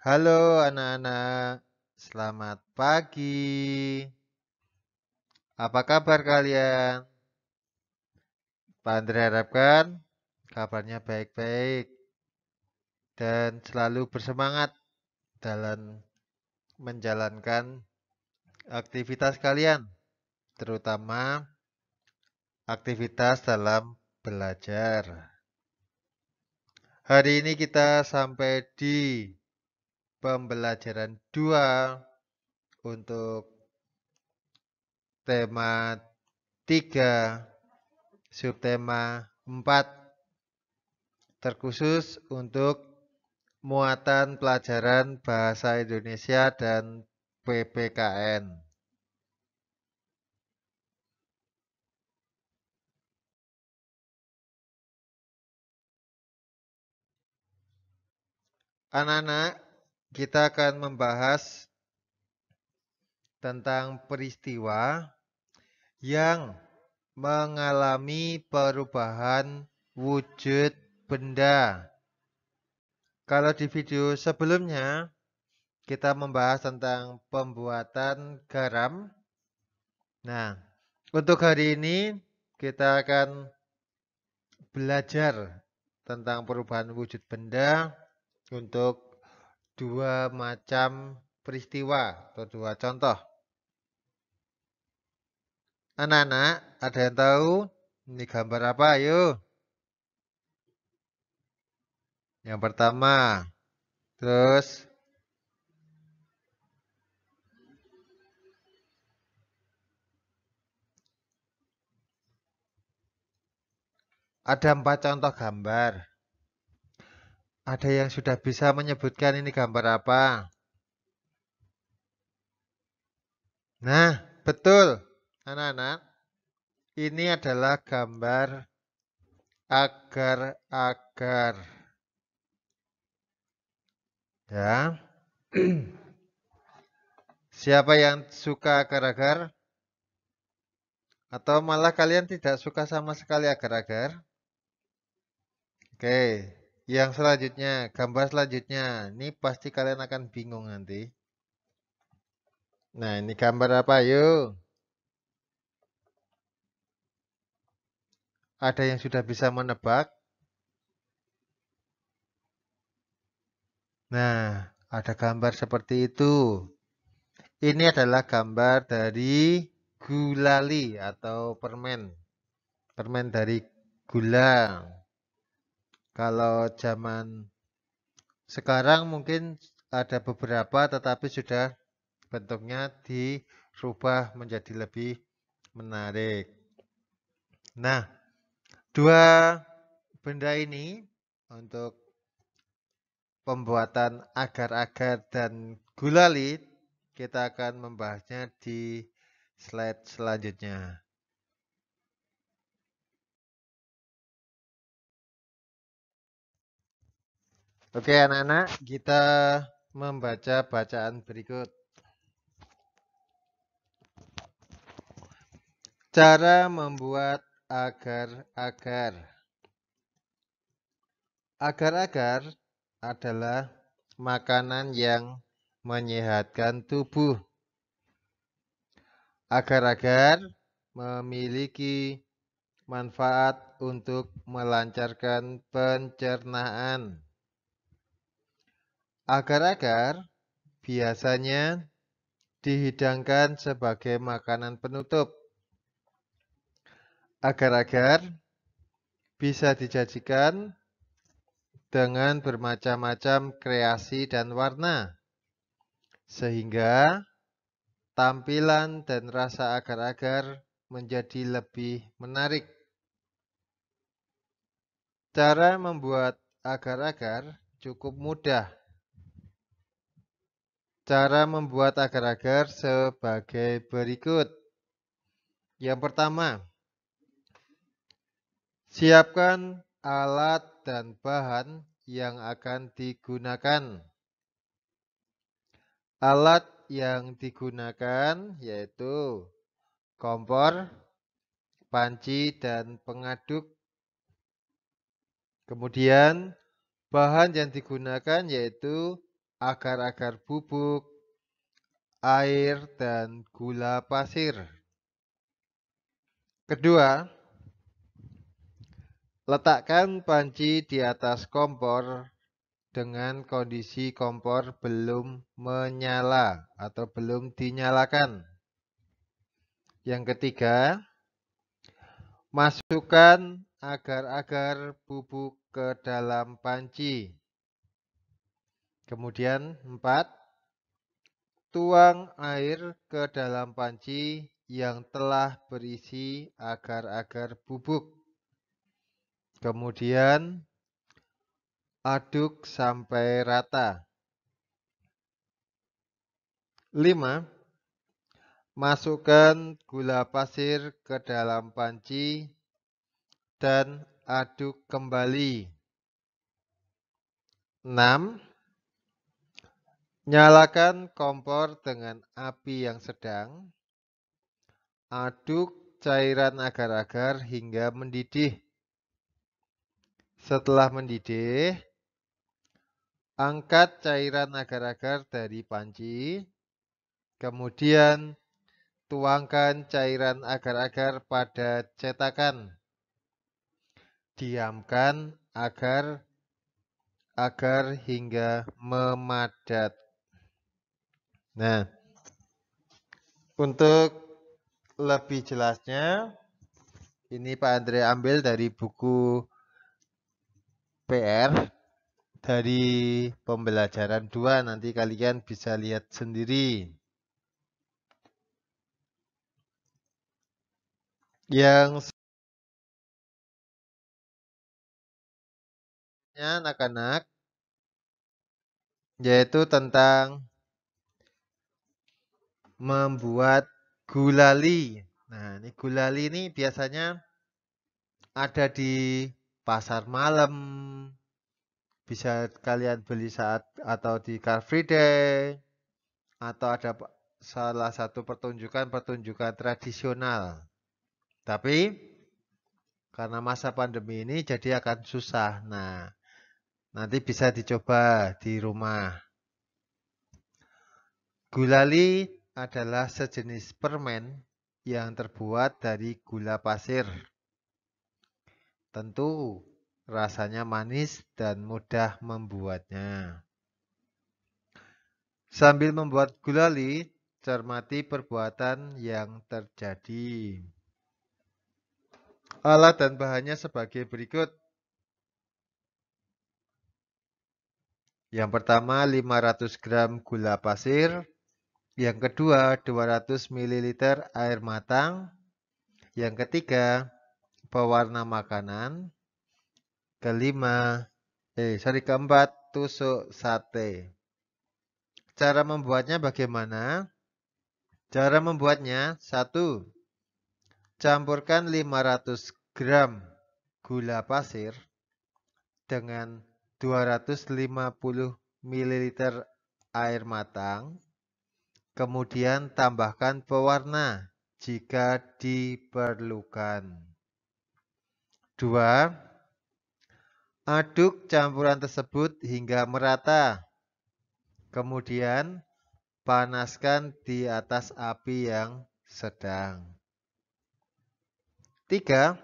Halo anak-anak, selamat pagi. Apa kabar kalian? Pak Andre harapkan kabarnya baik-baik dan selalu bersemangat dalam menjalankan aktivitas kalian, terutama aktivitas dalam belajar. Hari ini kita sampai di pembelajaran 2 untuk tema 3, subtema 4, terkhusus untuk muatan pelajaran bahasa Indonesia dan PPKN. Anak-anak, kita akan membahas tentang peristiwa yang mengalami perubahan wujud benda. Kalau di video sebelumnya, kita membahas tentang pembuatan garam. Nah, untuk hari ini kita akan belajar tentang perubahan wujud benda untuk dua macam peristiwa atau dua contoh. Anak-anak, ada yang tahu ini gambar apa? Ayo. Yang pertama, terus ada 4 contoh gambar. Ada yang sudah bisa menyebutkan ini gambar apa? Nah, betul. Anak-anak, ini adalah gambar agar-agar. Ya. Siapa yang suka agar-agar? Atau malah kalian tidak suka sama sekali agar-agar? Oke, yang selanjutnya, gambar selanjutnya. Ini pasti kalian akan bingung nanti. Nah, ini gambar apa? Yuk. Ada yang sudah bisa menebak? Nah, ada gambar seperti itu. Ini adalah gambar dari gulali atau permen. Permen dari gula. Kalau zaman sekarang mungkin ada beberapa tetapi sudah bentuknya dirubah menjadi lebih menarik. Nah, dua benda ini untuk pembuatan agar-agar dan gulali kita akan membahasnya di slide selanjutnya. Oke anak-anak, kita membaca bacaan berikut. Cara membuat agar-agar. Agar-agar adalah makanan yang menyehatkan tubuh. Agar-agar memiliki manfaat untuk melancarkan pencernaan. Agar-agar biasanya dihidangkan sebagai makanan penutup. Agar-agar bisa disajikan dengan bermacam-macam kreasi dan warna, sehingga tampilan dan rasa agar-agar menjadi lebih menarik. Cara membuat agar-agar cukup mudah. Cara membuat agar-agar sebagai berikut. Yang pertama, siapkan alat dan bahan yang akan digunakan. Alat yang digunakan yaitu kompor, panci, dan pengaduk. Kemudian bahan yang digunakan yaitu agar-agar bubuk, air, dan gula pasir. Kedua, letakkan panci di atas kompor dengan kondisi kompor belum menyala atau belum dinyalakan. Yang ketiga, masukkan agar-agar bubuk ke dalam panci. Kemudian 4, tuang air ke dalam panci yang telah berisi agar-agar bubuk. Kemudian aduk sampai rata. 5, masukkan gula pasir ke dalam panci dan aduk kembali. 6, nyalakan kompor dengan api yang sedang. Aduk cairan agar-agar hingga mendidih. Setelah mendidih, angkat cairan agar-agar dari panci. Kemudian tuangkan cairan agar-agar pada cetakan. Diamkan agar hingga memadat. Nah, untuk lebih jelasnya, ini Pak Andre ambil dari buku PR dari pembelajaran 2, nanti kalian bisa lihat sendiri. Yang anak-anak, yaitu tentang membuat gulali. Nah, ini gulali ini biasanya ada di pasar malam. Bisa kalian beli saat atau di Car Free Day. Atau ada salah satu pertunjukan tradisional. Tapi karena masa pandemi ini jadi akan susah. Nah, nanti bisa dicoba di rumah. Gulali adalah sejenis permen yang terbuat dari gula pasir. Tentu rasanya manis dan mudah membuatnya. Sambil membuat gulali, cermati perbuatan yang terjadi. Alat dan bahannya sebagai berikut. Yang pertama 500 gram gula pasir. Yang kedua 200 ml air matang. Yang ketiga pewarna makanan. Keempat tusuk sate. Cara membuatnya bagaimana? Cara membuatnya 1. Campurkan 500 gram gula pasir dengan 250 ml air matang. Kemudian tambahkan pewarna jika diperlukan. 2. Aduk campuran tersebut hingga merata. Kemudian panaskan di atas api yang sedang. 3.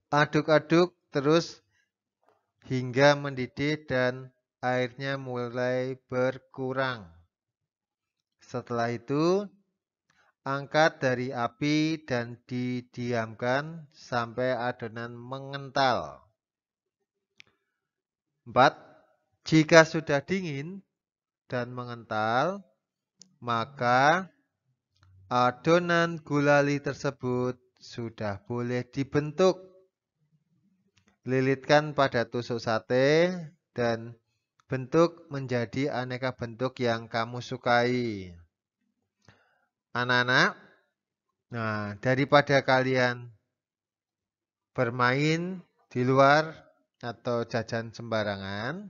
Aduk-aduk terus hingga mendidih dan airnya mulai berkurang. Setelah itu, angkat dari api dan didiamkan sampai adonan mengental. 4. Jika sudah dingin dan mengental, maka adonan gulali tersebut sudah boleh dibentuk. Lilitkan pada tusuk sate dan bentuk menjadi aneka bentuk yang kamu sukai. Anak-anak, nah daripada kalian bermain di luar atau jajan sembarangan,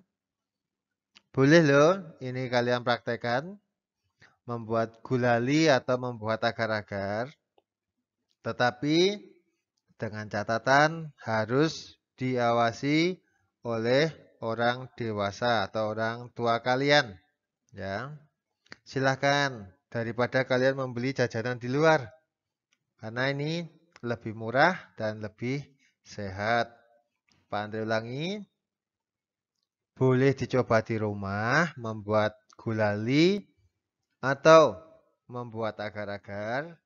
boleh loh ini kalian praktekkan membuat gulali atau membuat agar-agar. Tetapi dengan catatan harus diawasi oleh orang dewasa atau orang tua kalian. Ya, silahkan daripada kalian membeli jajanan di luar. Karena ini lebih murah dan lebih sehat. Pak Andre ulangi, boleh dicoba di rumah, membuat gulali atau membuat agar-agar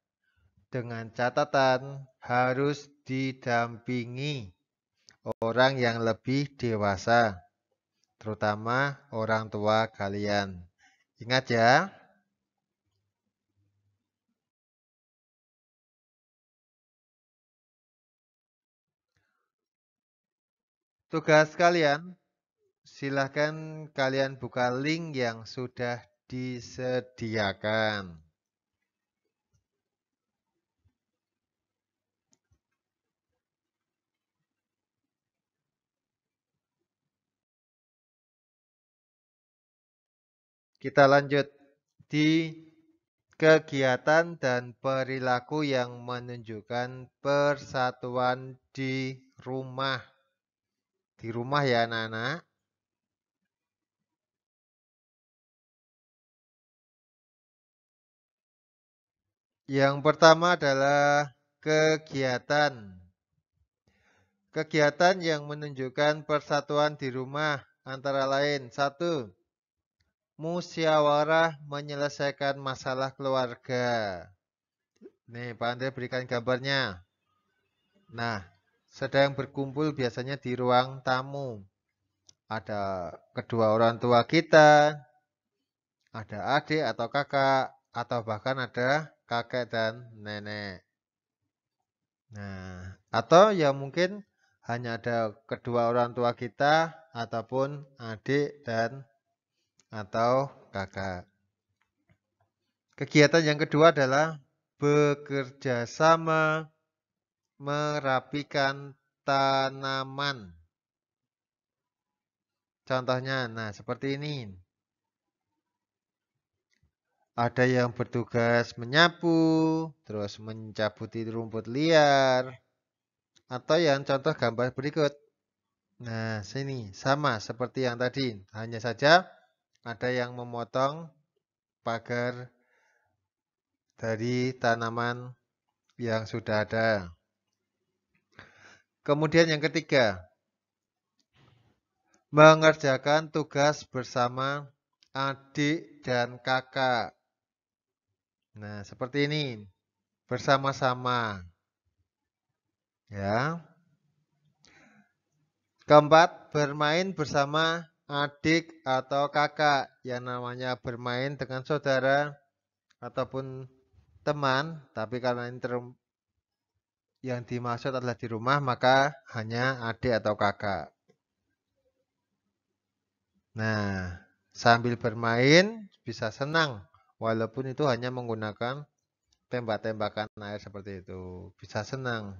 dengan catatan harus didampingi orang yang lebih dewasa, terutama orang tua kalian. Ingat ya. Tugas kalian, silahkan kalian buka link yang sudah disediakan. Kita lanjut di kegiatan dan perilaku yang menunjukkan persatuan di rumah. Di rumah ya anak-anak. Yang pertama adalah kegiatan. Kegiatan yang menunjukkan persatuan di rumah antara lain. 1. Musyawarah menyelesaikan masalah keluarga. Nih, Pak Andre berikan gambarnya. Nah, sedang berkumpul biasanya di ruang tamu. Ada kedua orang tua kita, ada adik atau kakak, atau bahkan ada kakek dan nenek. Nah, atau ya mungkin hanya ada kedua orang tua kita, ataupun adik dan atau kakak. Kegiatan yang kedua adalah bekerja sama merapikan tanaman. Contohnya, nah seperti ini. Ada yang bertugas menyapu, terus mencabuti rumput liar, atau yang contoh gambar berikut. Nah, sini sama seperti yang tadi, hanya saja ada yang memotong pagar dari tanaman yang sudah ada. Kemudian yang ketiga, mengerjakan tugas bersama adik dan kakak. Nah, seperti ini. Bersama-sama. Ya. Keempat, bermain bersama adik atau kakak. Yang namanya bermain dengan saudara ataupun teman. Tapi karena ini yang dimaksud adalah di rumah, maka hanya adik atau kakak. Nah, sambil bermain bisa senang. Walaupun itu hanya menggunakan tembak-tembakan air seperti itu. Bisa senang.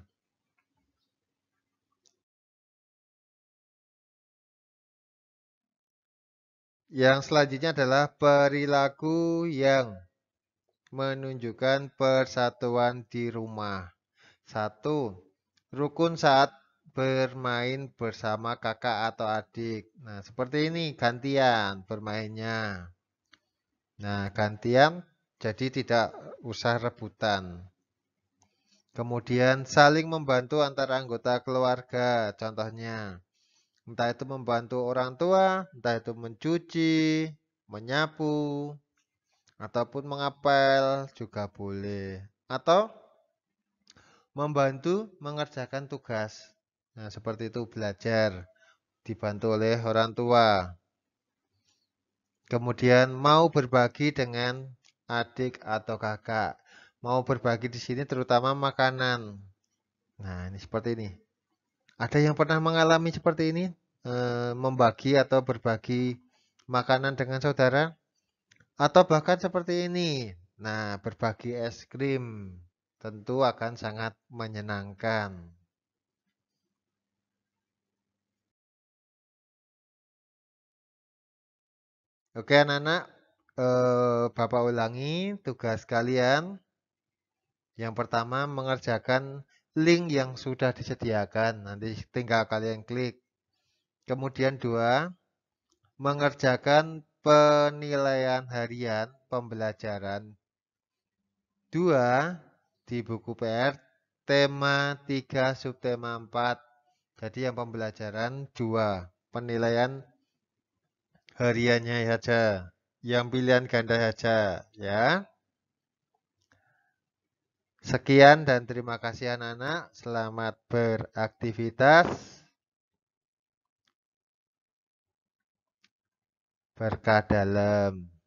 Yang selanjutnya adalah perilaku yang menunjukkan persatuan di rumah. 1. Rukun saat bermain bersama kakak atau adik. Nah, seperti ini gantian bermainnya. Nah, gantian jadi tidak usah rebutan. Kemudian saling membantu antara anggota keluarga. Contohnya, entah itu membantu orang tua, entah itu mencuci, menyapu, ataupun mengapel juga boleh. Atau membantu mengerjakan tugas. Nah, seperti itu belajar, dibantu oleh orang tua. Kemudian mau berbagi dengan adik atau kakak. Mau berbagi di sini terutama makanan. Nah, ini seperti ini. Ada yang pernah mengalami seperti ini? Membagi atau berbagi makanan dengan saudara? Atau bahkan seperti ini. Nah, berbagi es krim tentu akan sangat menyenangkan. Oke anak-anak, Bapak ulangi tugas kalian. Yang pertama mengerjakan link yang sudah disediakan. Nanti tinggal kalian klik. Kemudian 2, mengerjakan penilaian harian pembelajaran 2 di buku PR, tema 3, subtema 4. Jadi yang pembelajaran 2, penilaian hariannya saja, yang pilihan ganda saja, ya. Sekian dan terima kasih anak-anak. Selamat beraktivitas. Berkah dalam.